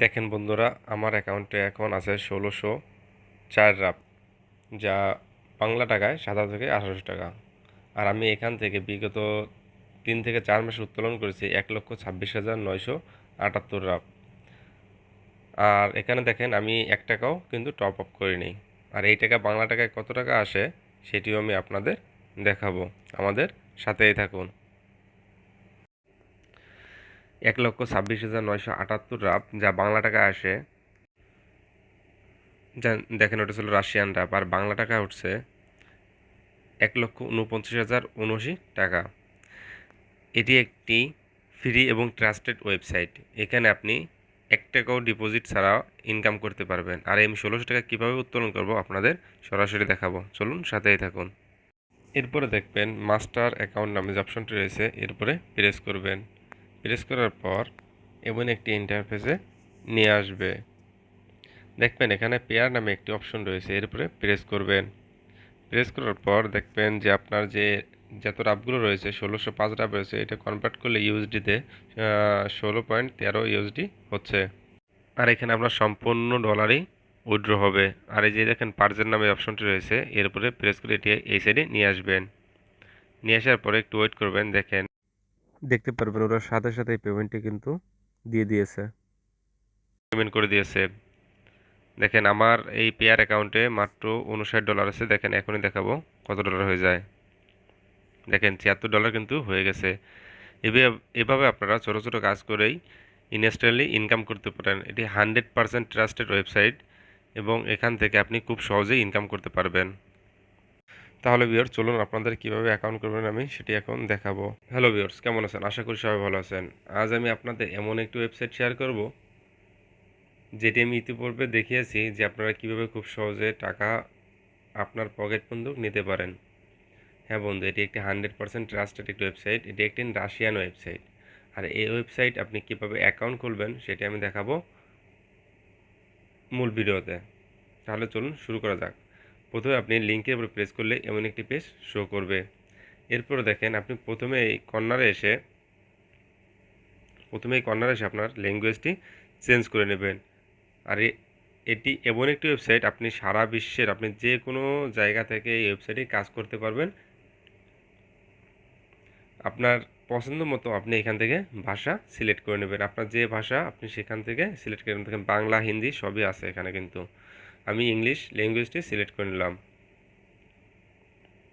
দেখেন বন্ধুরা, আমার অ্যাকাউন্টে এখন আছে 1604 রাপ, যা বাংলা টাকায় 17,000 থেকে 18,000 টাকা। আর আমি এখান থেকে বিগত 3 থেকে 4 মাসে উত্তোলন করেছি 1,26,978 রাপ। আর এখানে দেখেন আমি 1 টাকাও কিন্তু টপ আপ করিনি। আর এই টাকা বাংলা টাকায় কত টাকা আসে সেটিও আমি আপনাদের দেখাবো। আমাদের সাথেই থাকুন। 1,26,978 রাপ যা বাংলা টাকায় আসে, দেখেন ওটা ছিল রাশিয়ান রাপ, আর বাংলা টাকা উঠছে 1,49,079 টাকা। এটি একটি ফ্রি এবং ট্রাস্টেড ওয়েবসাইট। এখানে আপনি 1 টাকাও ডিপোজিট ছাড়া ইনকাম করতে পারবেন। আর আমি 1600 টাকা কীভাবে উত্তোলন করব আপনাদের সরাসরি দেখাবো, চলুন সাথেই থাকুন। এরপরে দেখবেন মাস্টার অ্যাকাউন্ট নামে যে অপশনটি রয়েছে, এরপরে প্রেস করবেন। প্রেস করার পর এমন একটি ইন্টারফেসে নিয়ে আসবে। দেখবেন এখানে পেয়ার নামে একটি অপশন রয়েছে, এর উপরে প্রেস করবেন। প্রেস করার পর দেখবেন যে আপনার যে যত রাপগুলো রয়েছে 1605 রাপ রয়েছে, এটা কনভার্ট করলে ইউএসডিতে 16.13 ইউএসডি হচ্ছে। আর এখানে আপনার সম্পূর্ণ ডলারই উইথড্র হবে। আর এই যে দেখেন পার্জের নামে অপশনটি রয়েছে, এর উপরে প্রেস করে এটি এই সাইডে নিয়ে আসবেন। নিয়ে আসার পরে একটু ওয়েট করবেন, দেখেন দেখতে পারবেন ওরা সাথে সাথে পেমেন্টটি কিন্তু দিয়ে দিয়েছে, পেমেন্ট করে দিয়েছে। দেখেন আমার এই পেয়ার অ্যাকাউন্টে মাত্র $59 আছে। দেখেন এখনই দেখাবো কত ডলার হয়ে যায়। দেখেন $76 কিন্তু হয়ে গেছে। এভাবে আপনারা ছোটো ছোটো কাজ করেই ইনস্ট্যান্টলি ইনকাম করতে পারেন। এটি 100% ট্রাস্টেড ওয়েবসাইট এবং এখান থেকে আপনি খুব সহজেই ইনকাম করতে পারবেন। তাহলে ভিউয়ার্স চলুন আপনাদের কিভাবে অ্যাকাউন্ট করবেন আমি সেটি এখন দেখাবো। হ্যালো ভিউয়ার্স, কেমন আছেন? আশা করি সবাই ভালো আছেন। আজ আমি আপনাদের এমন একটি ওয়েবসাইট শেয়ার করব যেটি আমি ইতিপূর্বে দেখিয়েছি যে আপনারা কিভাবে খুব সহজে টাকা আপনার পকেট বন্দুক নিতে পারেন। হ্যাঁ বন্ধু, এটি একটি 100% ট্রাস্টেড একটি ওয়েবসাইট। এটি একটি রাশিয়ান ওয়েবসাইট। আর এই ওয়েবসাইট আপনি কীভাবে অ্যাকাউন্ট খুলবেন সেটি আমি দেখাবো মূল ভিডিওতে। তাহলে চলুন শুরু করা যাক। প্রথমে আপনি লিঙ্কের উপর প্রেস করলে এমন একটি পেজ শো করবে। এরপরে দেখেন আপনি প্রথমে এই কর্নারে এসে আপনার ল্যাঙ্গুয়েজটি চেঞ্জ করে নেবেন। আর এটি এমন একটি ওয়েবসাইট, আপনি সারা বিশ্বের আপনি যে কোনো জায়গা থেকে এই ওয়েবসাইটে কাজ করতে পারবেন। আপনার পছন্দ মতো আপনি এখান থেকে ভাষা সিলেক্ট করে নেবেন। আপনার যে ভাষা আপনি সেখান থেকে সিলেক্ট করে নেবেন। বাংলা, হিন্দি সবই আছে এখানে, কিন্তু আমি ইংলিশ ল্যাঙ্গুয়েজটি সিলেক্ট করে নিলাম।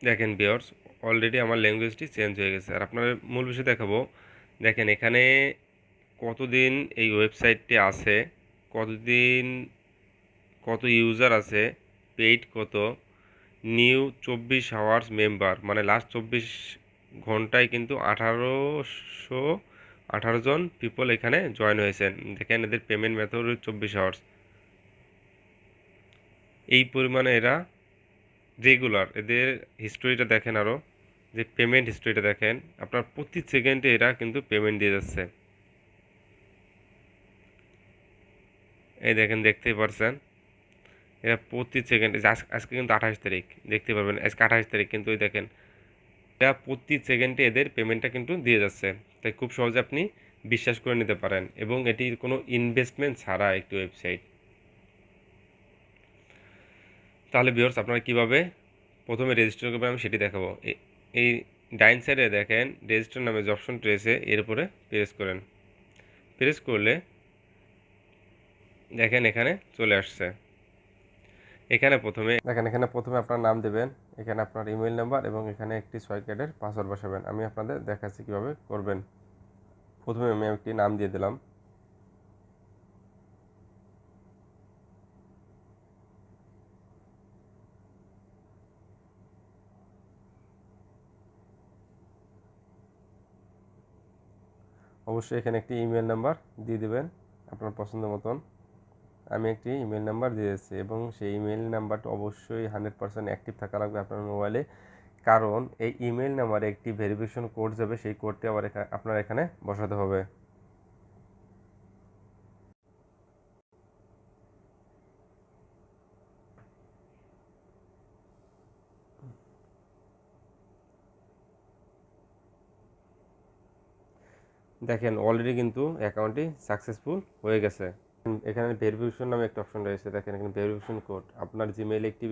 দেখেন ভিউয়ার্স, অলরেডি আমার ল্যাঙ্গুয়েজটি চেঞ্জ হয়ে গেছে। আর আপনার মূল বিষয় দেখাবো। দেখেন এখানে কতদিন এই ওয়েবসাইটটি আছে, কতদিন, কত ইউজার আছে, পেইড কত, নিউ 24 আওয়ার্স মেম্বার, মানে লাস্ট 24 ঘন্টায় কিন্তু 1818 জন পিপল এখানে জয়েন হয়েছেন। দেখেন এদের পেমেন্ট মেথড 24 আওয়ার্স। এই পরিমাণে এরা রেগুলার, এদের হিস্টোরিটা দেখেন, আরও যে পেমেন্ট হিস্টোরিটা দেখেন, আপনার প্রতি সেকেন্ডে এরা কিন্তু পেমেন্ট দিয়ে যাচ্ছে। এই দেখেন, দেখতেই পারছেন এরা প্রতি সেকেন্ডে, আজকে কিন্তু 28 তারিখ, দেখতে পারবেন আজকে 28 তারিখ, কিন্তু ওই দেখেন এরা প্রতি সেকেন্ডে এদের পেমেন্টটা কিন্তু দিয়ে যাচ্ছে। তাই খুব সহজে আপনি বিশ্বাস করে নিতে পারেন, এবং এটি কোনো ইনভেস্টমেন্ট ছাড়া একটি ওয়েবসাইট। তাহলে ভিউয়ার্স আপনারা কীভাবে প্রথমে রেজিস্টার করবেন আমি সেটি দেখাবো। এই ডাইন সাইডে দেখেন রেজিস্টার নামে যে অপশনটি রয়েছে, এর উপরে প্রেস করেন। প্রেস করলে দেখেন এখানে চলে আসছে। এখানে প্রথমে আপনার নাম দেবেন, এখানে আপনার ইমেল নাম্বার, এবং এখানে একটি 6 ক্যারেক্টারের পাসওয়ার্ড বসাবেন। আমি আপনাদের দেখাচ্ছি কীভাবে করবেন। প্রথমে আমি একটি নাম দিয়ে দিলাম। অবশ্যই এখানে একটি ইমেল নাম্বার দিয়ে দেবেন আপনার পছন্দ মতন। আমি একটি ইমেল নাম্বার দিয়েছি, এবং সেই ইমেল নাম্বারটা অবশ্যই 100% অ্যাক্টিভ থাকা লাগবে আপনার মোবাইলে, কারণ এই ইমেল নাম্বারে একটি ভেরিফিকেশন কোড যাবে, সেই কোডটি আবার আপনার এখানে বসাতে হবে। দেখেন অলরেডি কিন্তু অ্যাকাউন্টটি সাকসেসফুল হয়ে গেছে। এখানে ভেরিফিকেশন নামে একটা অপশন রয়েছে, দেখেন এখানে ভেরিফিকেশন কোড। আপনার জিমেইলে একটি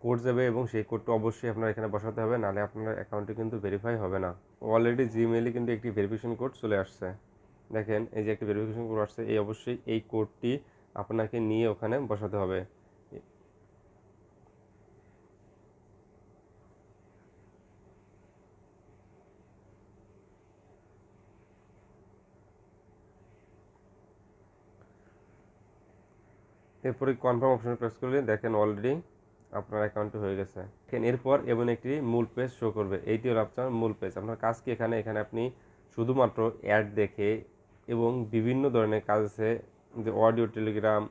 কোড যাবে এবং সেই কোডটা অবশ্যই আপনার এখানে বসাতে হবে, নাহলে আপনার অ্যাকাউন্টটি কিন্তু ভেরিফাই হবে না। অলরেডি জিমেইলে কিন্তু একটি ভেরিফিকেশন কোড চলে আসছে। দেখেন এই যে একটা ভেরিফিকেশন কোড আসছে, এই অবশ্যই এই কোডটি আপনাকে নিয়ে ওখানে বসাতে হবে। এরপরে কনফার্ম অপশনে প্রেস করলে দেখেন অলরেডি আপনার অ্যাকাউন্টটি হয়ে গেছে। দেখেন এরপর এবং একটি মূল পেজ শো করবে, এইটি হলো আপনার মূল পেজ। আপনার কাজ কি এখানে আপনি শুধুমাত্র অ্যাড দেখে এবং বিভিন্ন ধরনের কাজ আছে, যে অডিও, টেলিগ্রাম,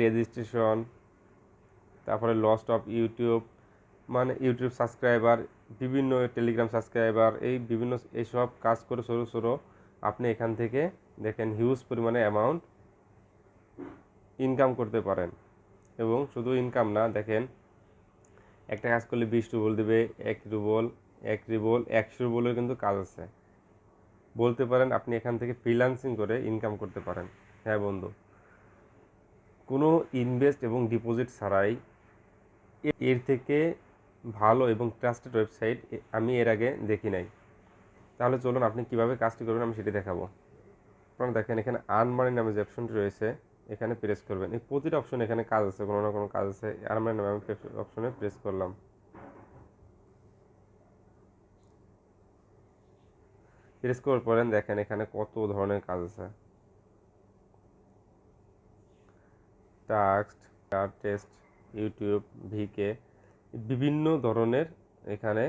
রেজিস্ট্রেশন, তারপরে লস্ট অফ ইউটিউব, মানে ইউটিউব সাবস্ক্রাইবার, বিভিন্ন টেলিগ্রাম সাবস্ক্রাইবার, এই বিভিন্ন এইসব কাজ করে ছোটো ছোটো আপনি এখান থেকে দেখেন হিউজ পরিমাণে অ্যামাউন্ট ইনকাম করতে পারেন। এবং শুধু ইনকাম না, দেখেন একটা কাজ করলে 20 রুবল দেবে, 100 রুবলের কিন্তু কাজ আছে। বলতে পারেন আপনি এখান থেকে ফ্রিল্যান্সিং করে ইনকাম করতে পারেন। হ্যাঁ বন্ধু, কোনো ইনভেস্ট এবং ডিপোজিট ছাড়াই এর থেকে ভালো এবং ট্রাস্টেড ওয়েবসাইট আমি এর আগে দেখি নাই। তাহলে চলুন আপনি কিভাবে কাজটি করবেন আমি সেটি দেখাবো। আপনারা দেখেন এখানে আর্ন মানি নামে যে অপশনটি রয়েছে এখানে প্রেস করবেন। এই প্রতিটা অপশন এখানে কাজ আছে, কোনো না কোনো কাজ আছে। আর্ন মানি নামে আমি অপশনে প্রেস করলাম। প্রেস করার পরে দেখেন এখানে কত ধরনের কাজ আছে, টাস্ক, টেস্ট, ইউটিউব, ভিকে, বিভিন্ন ধরনের এখানে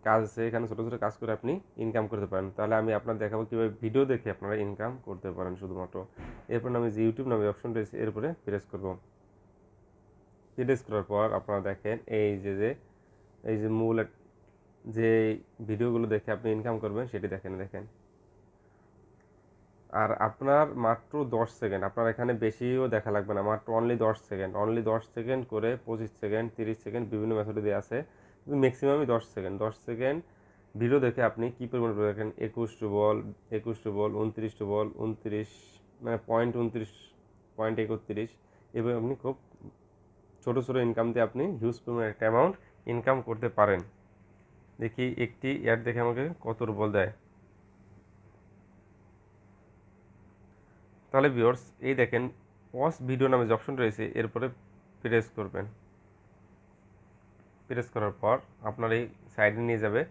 কাজ আছে। এখানে ছোটো ছোটো কাজ করে আপনি ইনকাম করতে পারেন। তাহলে আমি আপনার দেখাবো কীভাবে ভিডিও দেখে আপনারা ইনকাম করতে পারেন শুধুমাত্র। এরপর আমি যে ইউটিউব নামে অপশন রয়েছে এর উপরে প্রেস করব। প্রেস করার পর আপনারা দেখেন এই যে মূল যে ভিডিওগুলো দেখে আপনি ইনকাম করবেন সেটি দেখেন। আর আপনার মাত্র 10 সেকেন্ড, আপনার এখানে বেশিও দেখা লাগবে না, মাত্র অনলি 10 সেকেন্ড করে 25 সেকেন্ড, 30 সেকেন্ড বিভিন্ন মেথডে দেওয়া আছে, কিন্তু ম্যাক্সিমামই 10 সেকেন্ড ভিডিও দেখে আপনি কী পরিমাণ দেখেন 21 রুবল, 29 রুবল, 29 মানে 0.29, এভাবে আপনি খুব ছোটো ছোটো ইনকাম দিয়ে আপনি হিউজ পরিমাণ একটা অ্যামাউন্ট ইনকাম করতে পারেন। দেখি একটি অ্যাড দেখে আমাকে কত রুবল দেয়। তাহলে ভিউয়ার্স এই দেখেন পজ ভিডিও নামে যে অপশন রয়েছে এরপরে প্রেস করবেন। প্রেস করার পর আপনার এই সাইডে নিয়ে যাবে,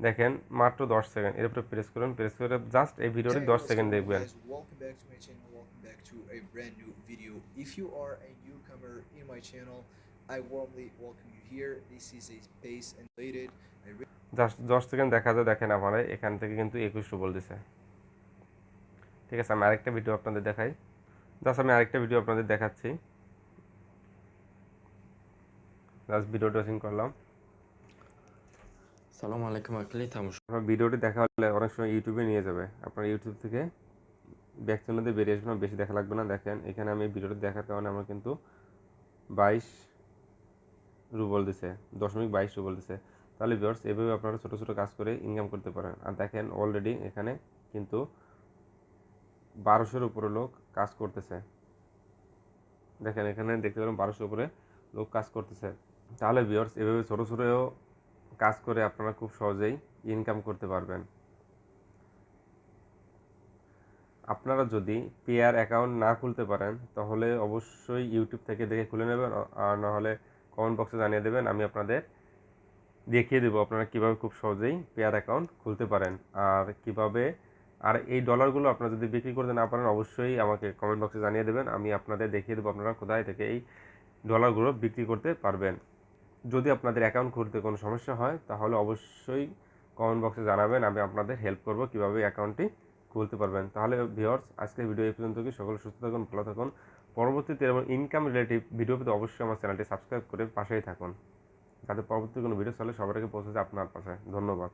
দেখেন মাত্র 10 সেকেন্ড, এর উপরে প্রেস করুন। প্রেস করে জাস্ট এই ভিডিওটি 10 সেকেন্ড দেখবেন। Welcome back to my channel. Welcome back to a brand new video. If you are a newcomer in my channel, I warmly welcome you here. This is a space and related. Just 10 second দেখা যায়, দেখেন আমার এখান থেকে কিন্তু 21 rouble দিছে। ঠিক আছে, আমি আরেকটা ভিডিও আপনাদের দেখাই। জাস্ট আমি আরেকটা ভিডিও আপনাদের দেখাচ্ছি। জাস্ট ভিডিও ড্রেসিং করলাম। সালাম আলাইকুম আকলি থামস। আপনার ভিডিওটি দেখা হলে অনেক সময় ইউটিউবে নিয়ে যাবে, আপনার ইউটিউব থেকে ব্যাক চ্যানেলে বেরিয়ে আসবে না, বেশি দেখা লাগবে না। দেখেন এখানে আমি ভিডিওটি দেখার কারণে আমার কিন্তু 22 রুবল দিছে, 0.22 রুবল দিছে। তাহলে ভিউয়ার্স এভাবে আপনারা ছোটো ছোটো কাজ করে ইনকাম করতে পারেন। আর দেখেন অলরেডি এখানে কিন্তু 1200-এর উপরে লোক কাজ করতেছে। দেখেন এখানে দেখতে পারেন 1200-এর উপরে লোক কাজ করতেছে। তাহলে ভিউয়ার্স এভাবে ছোটো ছোটো কাজ করে আপনারা খুব সহজেই ইনকাম করতে পারবেন। আপনারা যদি পেয়ার অ্যাকাউন্ট না খুলতে পারেন তাহলে অবশ্যই ইউটিউব থেকে দেখে খুলে নেবেন, আর নাহলে কমেন্ট বক্সে জানিয়ে দেবেন, আমি আপনাদের দেখিয়ে দেবো আপনারা কীভাবে খুব সহজেই পেয়ার অ্যাকাউন্ট খুলতে পারেন। আর কীভাবে, আর এই ডলারগুলো আপনারা যদি বিক্রি করতে না পারেন অবশ্যই আমাকে কমেন্ট বক্সে জানিয়ে দেবেন, আমি আপনাদের দেখিয়ে দেবো আপনারা কোথায় থেকে এই ডলারগুলো বিক্রি করতে পারবেন। যদি আপনাদের অ্যাকাউন্ট খুলতে কোনো সমস্যা হয় তাহলে অবশ্যই কমেন্ট বক্সে জানাবেন, আমি আপনাদের হেল্প করব কীভাবে অ্যাকাউন্টটি খুলতে পারবেন। তাহলে ভিউয়ার্স আজকের ভিডিও এই পর্যন্ত, কি সকলে সুস্থ থাকুন, ভালো থাকুন। পরবর্তীতে এবং ইনকাম রিলেটিভ ভিডিও পেতে অবশ্যই আমার চ্যানেলটি সাবস্ক্রাইব করে পাশেই থাকুন, যাতে পরবর্তী কোনো ভিডিও চলে সবার আগে পৌঁছে যায় আপনার পাশে। ধন্যবাদ।